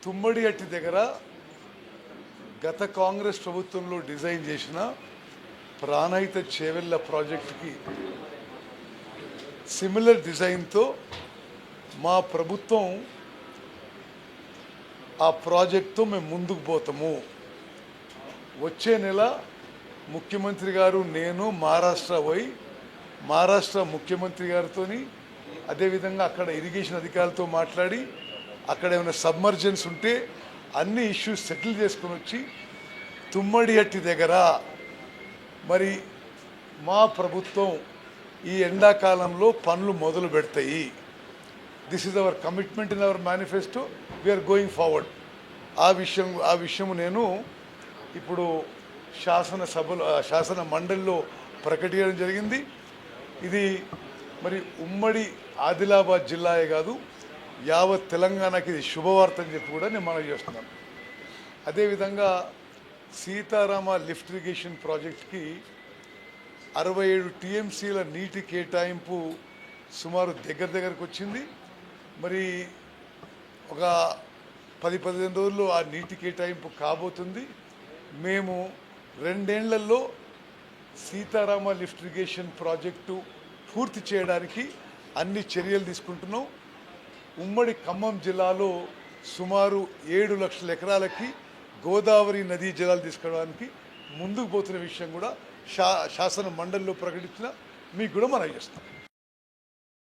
తుమ్మడి అట్టి దగ్గర గత కాంగ్రెస్ ప్రభుత్వంలో డిజైన్ చేసిన ప్రాణహిత చేవెళ్ళ ప్రాజెక్టుకి సిమిలర్ డిజైన్తో మా ప్రభుత్వం ఆ ప్రాజెక్టుతో మేము ముందుకు పోతాము. వచ్చే నెల ముఖ్యమంత్రి గారు నేను మహారాష్ట్ర ముఖ్యమంత్రి గారితో అదేవిధంగా అక్కడ ఇరిగేషన్ అధికారులతో మాట్లాడి అక్కడ ఏమైనా సబ్మర్జెన్స్ ఉంటే అన్ని ఇష్యూస్ సెటిల్ చేసుకొని వచ్చి తుమ్మడి హట్టి దగ్గర మరి మా ప్రభుత్వం ఈ ఎండాకాలంలో పనులు మొదలు పెడతాయి. This is our commitment in our manifesto. We're going forward. ఆ విషయం నేను ఇప్పుడు శాసన మండలిలో ప్రకటించడం జరిగింది. ఇది మరి ఉమ్మడి ఆదిలాబాద్ జిల్లాయే కాదు, యావత్ తెలంగాణకి ఇది శుభవార్త అని చెప్పి కూడా నేను మనవి చేస్తున్నాను. అదేవిధంగా సీతారామ లిఫ్ట్ ఇరిగేషన్ ప్రాజెక్ట్కి 67 టీఎంసీల నీటి కేటాయింపు సుమారు దగ్గరకు వచ్చింది. మరి ఒక 10-15 రోజుల్లో ఆ నీటి కేటాయింపు కాబోతుంది. మేము 2 ఏళ్లలో సీతారామ లిఫ్ట్ ఇరిగేషన్ ప్రాజెక్టు పూర్తి చేయడానికి అన్ని చర్యలు తీసుకుంటున్నాం. ఉమ్మడి ఖమ్మం జిల్లాలో సుమారు 7 లక్షల ఎకరాలకి గోదావరి నదీ జలాలు తీసుకోవడానికి ముందుకు పోతున్న విషయం కూడా శాసన మండలిలో ప్రకటించిన మీకు కూడా మనం చేస్తాం.